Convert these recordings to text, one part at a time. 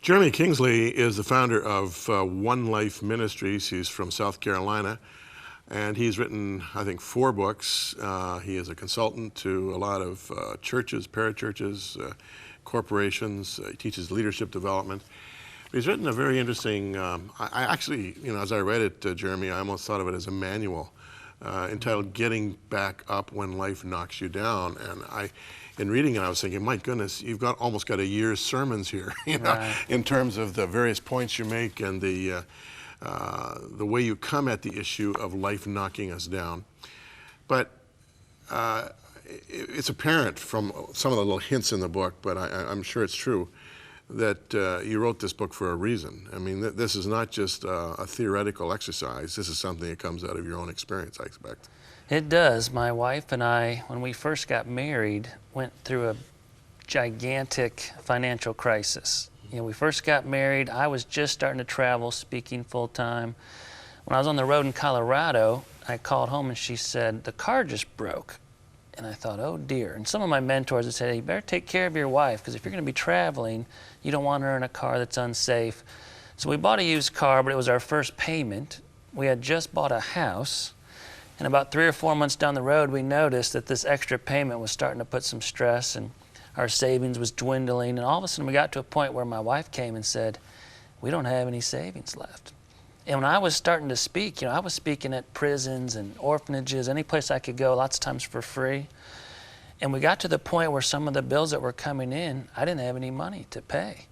Jeremy Kingsley is the founder of One Life Ministries. He's from South Carolina, and he's written, I think, 4 books. He is a consultant to a lot of churches, parachurches, corporations. He teaches leadership development. He's written a very interesting, I actually, as I read it, Jeremy, I almost thought of it as a manual entitled Getting Back Up When Life Knocks You Down. And in reading it, I was thinking, my goodness, you've almost got a year's sermons here, Right. in terms of the various points you make and the way you come at the issue of life knocking us down. But it's apparent from some of the little hints in the book, but I'm sure it's true, that you wrote this book for a reason. I mean, this is not just a theoretical exercise. This is something that comes out of your own experience, I expect. It does. My wife and I, when we first got married, went through a gigantic financial crisis. We first got married. I was just starting to travel, speaking full-time. When I was on the road in Colorado, I called home and she said, the car just broke. And I thought, oh dear. And some of my mentors had said, hey, you better take care of your wife, because if you're going to be traveling, you don't want her in a car that's unsafe. So we bought a used car, but it was our first payment. We had just bought a house. And about 3 or 4 months down the road, we noticed that this extra payment was starting to put some stress, and our savings was dwindling. And all of a sudden, we got to a point where my wife came and said, we don't have any savings left. And when I was starting to speak, I was speaking at prisons and orphanages, any place I could go, lots of times for free. And we got to the point where some of the bills that were coming in, I didn't have any money to pay.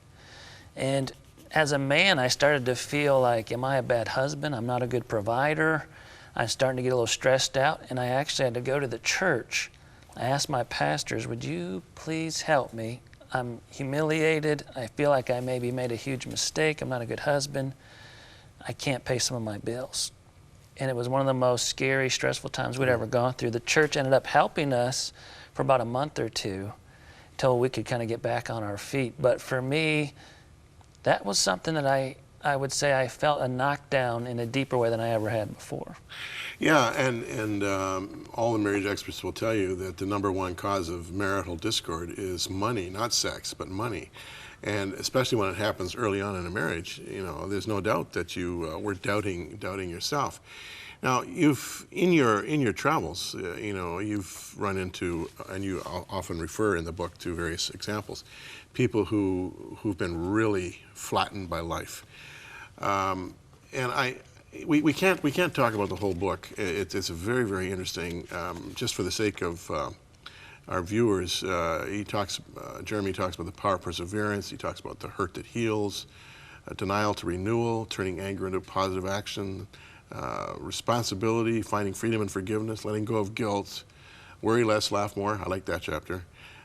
And as a man, I started to feel like, am I a bad husband? I'm not a good provider. I'm starting to get a little stressed out, and I actually had to go to the church. I asked my pastors, would you please help me? I'm humiliated. I feel like I maybe made a huge mistake. I'm not a good husband. I can't pay some of my bills. And it was one of the most scary, stressful times we'd ever gone through. The church ended up helping us for about a month or two until we could kind of get back on our feet. But for me, that was something that I would say I felt a knockdown in a deeper way than I ever had before. Yeah, and all the marriage experts will tell you that the #1 cause of marital discord is money, not sex, but money. And especially when it happens early on in a marriage, there's no doubt that you were doubting yourself. Now, in your travels, you've run into, and you often refer in the book to various examples, people who've been really flattened by life. And we can't talk about the whole book. It's a very, very interesting. Just for the sake of our viewers, Jeremy talks about the power of perseverance. He talks about the hurt that heals, denial to renewal, turning anger into positive action, responsibility, finding freedom and forgiveness, letting go of guilt, worry less, laugh more. I like that chapter.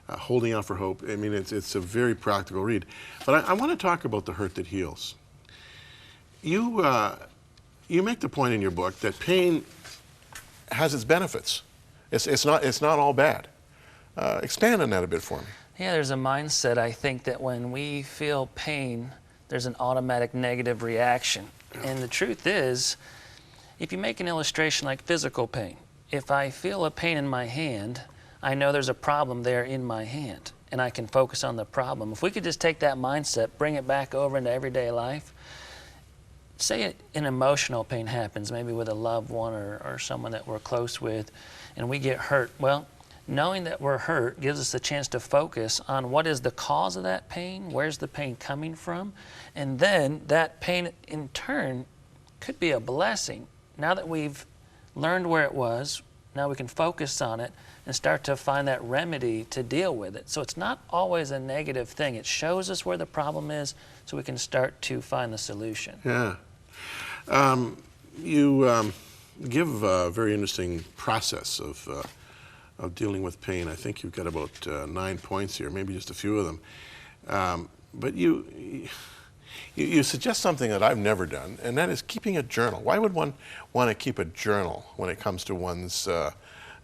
Holding out for hope. I mean, it's a very practical read. But I want to talk about the hurt that heals. You make the point in your book that pain has its benefits. It's not all bad. Expand on that a bit for me. Yeah, there's a mindset, I think, that when we feel pain, there's an automatic negative reaction. And the truth is, if you make an illustration like physical pain, if I feel a pain in my hand, I know there's a problem there in my hand, and I can focus on the problem. If we could just take that mindset, bring it back over into everyday life, say an emotional pain happens, maybe with a loved one or someone that we're close with, and we get hurt. Well, knowing that we're hurt gives us a chance to focus on what is the cause of that pain, where's the pain coming from, and then that pain in turn could be a blessing. Now that we've learned where it was, now we can focus on it and start to find that remedy to deal with it. So it's not always a negative thing. It shows us where the problem is so we can start to find the solution. Yeah. You give a very interesting process of dealing with pain. I think you've got about 9 points here, maybe just a few of them. But you suggest something that I've never done, and that is keeping a journal. Why would one want to keep a journal when it comes to one's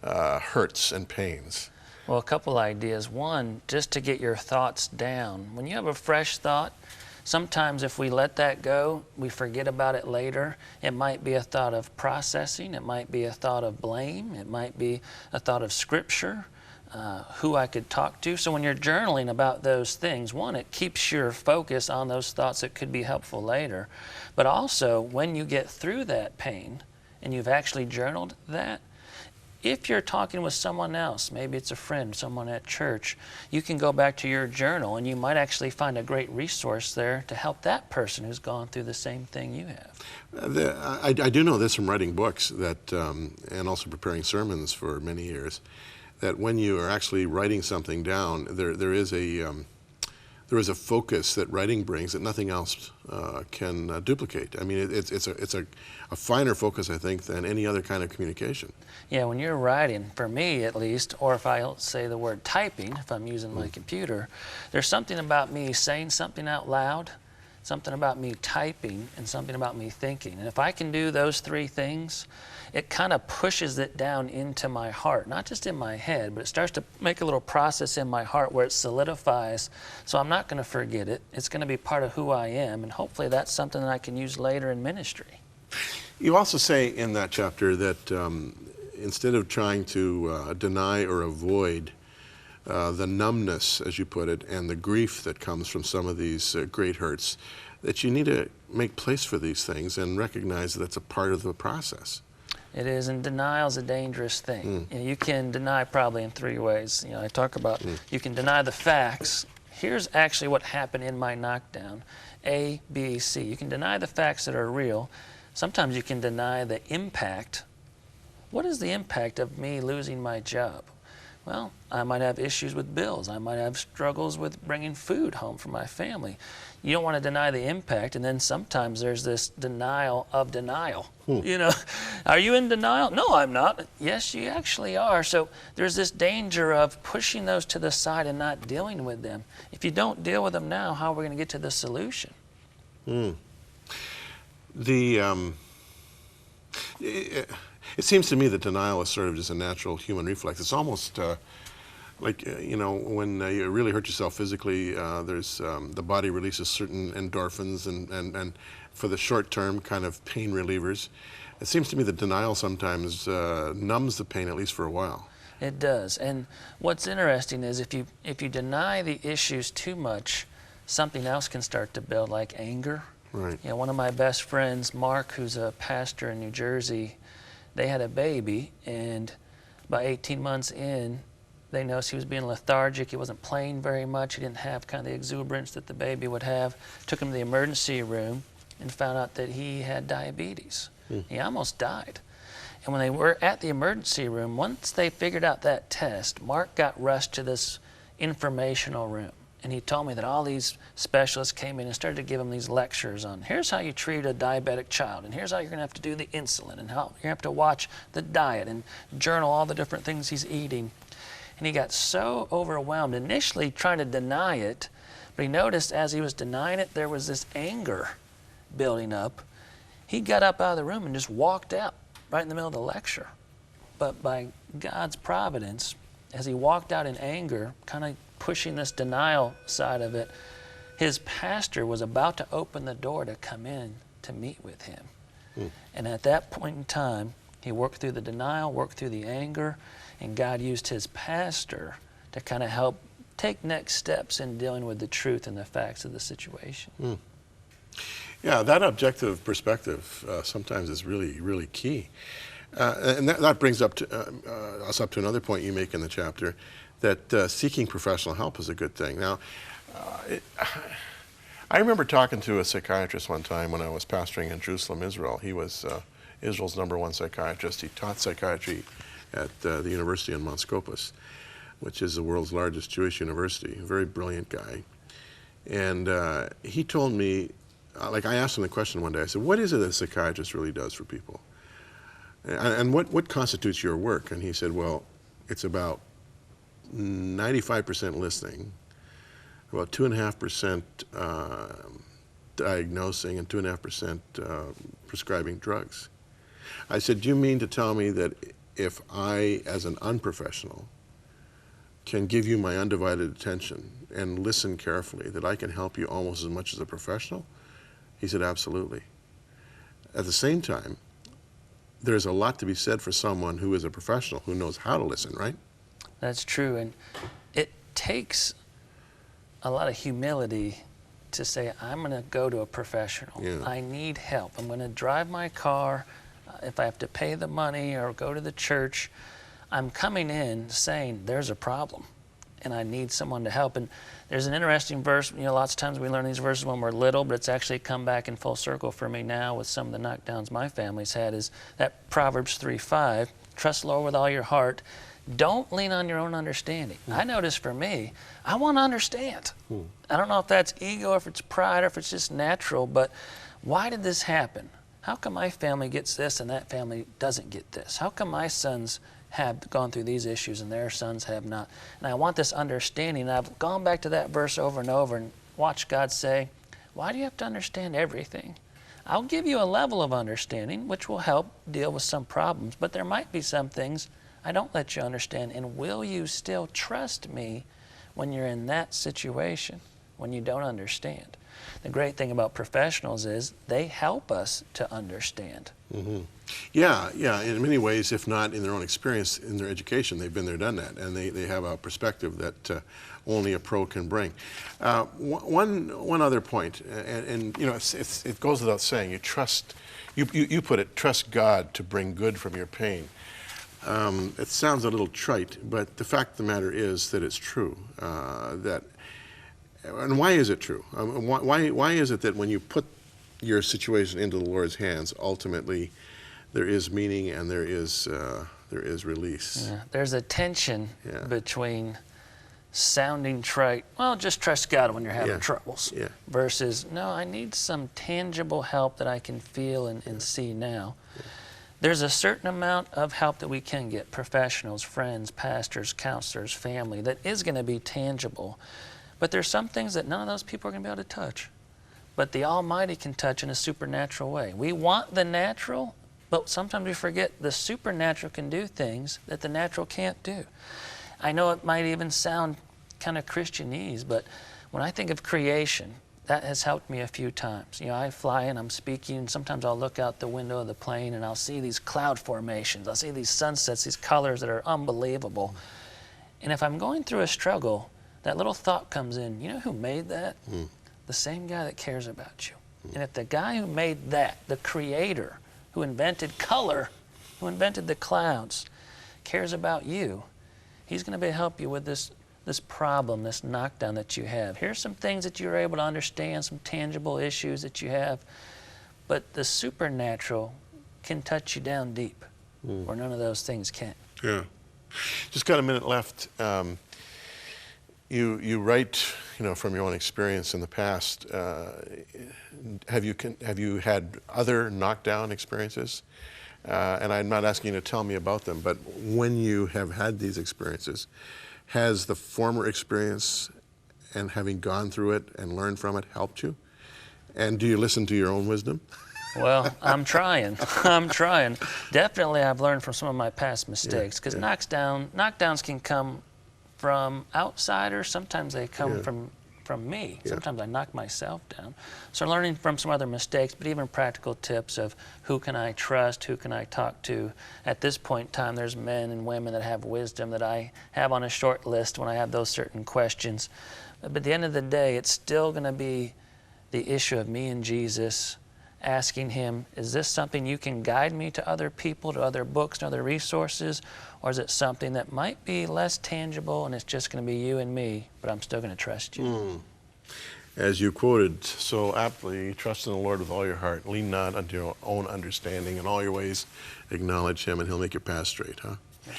hurts and pains? Well, a couple ideas. One, just to get your thoughts down. When you have a fresh thought, sometimes if we let that go, we forget about it later. It might be a thought of processing. It might be a thought of blame. It might be a thought of scripture. who I could talk to. So when you're journaling about those things, one, it keeps your focus on those thoughts that could be helpful later. But also, when you get through that pain and you've actually journaled that, if you're talking with someone else, maybe it's a friend, someone at church, you can go back to your journal and you might actually find a great resource there to help that person who's gone through the same thing you have. I do know this from writing books that, and also preparing sermons for many years, that when you are actually writing something down, there is a focus that writing brings that nothing else can duplicate. I mean, it's a finer focus, I think, than any other kind of communication. Yeah, when you're writing, for me at least, or if I say the word typing, if I'm using my computer, there's something about me saying something out loud, something about me typing, and something about me thinking. And if I can do those three things, it kind of pushes it down into my heart, not just in my head, but it starts to make a little process in my heart where it solidifies. So I'm not going to forget it. It's going to be part of who I am, and hopefully that's something that I can use later in ministry. You also say in that chapter that instead of trying to deny or avoid the numbness, as you put it, and the grief that comes from some of these great hurts, that you need to make place for these things and recognize that that's a part of the process. It is, and denial is a dangerous thing. You know, you can deny probably in three ways. You know, I talk about you can deny the facts. Here's actually what happened in my knockdown. A, B, C. You can deny the facts that are real. Sometimes you can deny the impact. What is the impact of me losing my job? Well, I might have issues with bills. I might have struggles with bringing food home for my family. You don't want to deny the impact, and then sometimes there's this denial of denial. You know, are you in denial? No, I'm not. Yes, you actually are. So there's this danger of pushing those to the side and not dealing with them. If you don't deal with them now, how are we going to get to the solution? It seems to me that denial is sort of just a natural human reflex. It's almost like, you know, when you really hurt yourself physically, there's the body releases certain endorphins and for the short term kind of pain relievers. It seems to me that denial sometimes numbs the pain, at least for a while. It does. And what's interesting is if you deny the issues too much, something else can start to build, like anger. Right. You know, one of my best friends, Mark, who's a pastor in New Jersey, they had a baby, and about 18 months in, they noticed he was being lethargic. He wasn't playing very much. He didn't have kind of the exuberance that the baby would have. Took him to the emergency room and found out that he had diabetes. He almost died. And when they were at the emergency room, once they figured out that test, Mark got rushed to this informational room. And he told me that all these specialists came in and started to give him these lectures on here's how you treat a diabetic child, and here's how you're going to have to do the insulin, and how you're going to have to watch the diet and journal all the different things he's eating. And he got so overwhelmed, initially trying to deny it, but he noticed as he was denying it, there was this anger building up. He got up out of the room and just walked out right in the middle of the lecture. But by God's providence, as he walked out in anger, kind of pushing this denial side of it, his pastor was about to open the door to come in to meet with him. And at that point in time, he worked through the denial, worked through the anger, and God used his pastor to kind of help take next steps in dealing with the truth and the facts of the situation. Yeah, that objective perspective sometimes is really, really key. And that brings up to, us up to another point you make in the chapter, that seeking professional help is a good thing. Now, I remember talking to a psychiatrist one time when I was pastoring in Jerusalem, Israel. He was Israel's #1 psychiatrist. He taught psychiatry at the university in Mount Scopus, which is the world's largest Jewish university. A very brilliant guy. And he told me, like I asked him the question one day, I said, what is it that a psychiatrist really does for people? And what constitutes your work? And he said, well, it's about 95% listening, about 2.5% diagnosing, and 2.5% prescribing drugs. I said, do you mean to tell me that if I, as an unprofessional, can give you my undivided attention and listen carefully, that I can help you almost as much as a professional? He said, absolutely. At the same time, there's a lot to be said for someone who is a professional, who knows how to listen, right? That's true. And it takes a lot of humility to say, I'm going to go to a professional. Yeah. I need help. I'm going to drive my car. If I have to pay the money or go to the church, I'm coming in saying there's a problem and I need someone to help. And there's an interesting verse, lots of times we learn these verses when we're little, but it's actually come back in full circle for me now with some of the knockdowns my family's had, is that Proverbs 3:5, trust the Lord with all your heart. Don't lean on your own understanding. I notice for me, I want to understand. I don't know if that's ego, if it's pride, or if it's just natural, but why did this happen? How come my family gets this and that family doesn't get this? How come my sons have gone through these issues and their sons have not? And I want this understanding. And I've gone back to that verse over and over and watched God say, why do you have to understand everything? I'll give you a level of understanding which will help deal with some problems, but there might be some things I don't let you understand. And will you still trust me when you're in that situation, when you don't understand? The great thing about professionals is they help us to understand. Mm-hmm. Yeah. In many ways, if not in their own experience, in their education, they've been there, done that, and they have a perspective that only a pro can bring. One other point, and it goes without saying, you trust. You put it, trust God to bring good from your pain. It sounds a little trite, but the fact of the matter is that it's true. And why is it true? Why is it that when you put your situation into the Lord's hands, ultimately there is meaning and there is release? Yeah, there's a tension between sounding trite, well, just trust God when you're having troubles, versus, no, I need some tangible help that I can feel and see now. There's a certain amount of help that we can get, professionals, friends, pastors, counselors, family, that is going to be tangible. But there's some things that none of those people are going to be able to touch. But the Almighty can touch in a supernatural way. We want the natural, but sometimes we forget the supernatural can do things that the natural can't do. I know it might even sound kind of Christianese, but when I think of creation, that has helped me a few times. I fly and I'm speaking, and sometimes I'll look out the window of the plane and I'll see these cloud formations. I'll see these sunsets, these colors that are unbelievable. And if I'm going through a struggle, that little thought comes in, you know who made that? The same guy that cares about you. And if the guy who made that, the creator, who invented color, who invented the clouds, cares about you, he's going to be able to help you with this problem, this knockdown that you have. Here's some things that you're able to understand, some tangible issues that you have. But the supernatural can touch you down deep, where none of those things can. Yeah. Just got a minute left. You write, from your own experience in the past. Have you had other knockdown experiences? And I'm not asking you to tell me about them, but when you have had these experiences, has the former experience and having gone through it and learned from it helped you? And do you listen to your own wisdom? Well, I'm trying. Definitely I've learned from some of my past mistakes, because knockdowns can come from outsiders. Sometimes they come from me. Sometimes I knock myself down. So learning from some other mistakes, but even practical tips of who can I trust, who can I talk to. At this point in time, there's men and women that have wisdom that I have on a short list when I have those certain questions. But at the end of the day, it's still going to be the issue of me and Jesus, asking him, is this something you can guide me to other people, to other books, to other resources, or is it something that might be less tangible and it's just going to be you and me, but I'm still going to trust you? As you quoted so aptly, trust in the Lord with all your heart, lean not unto your own understanding, in all your ways acknowledge him and he'll make your path straight, huh? Okay.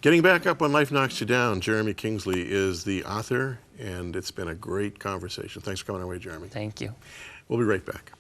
Getting Back Up When Life Knocks You Down, Jeremy Kingsley is the author, and it's been a great conversation. Thanks for coming our way, Jeremy. Thank you. We'll be right back.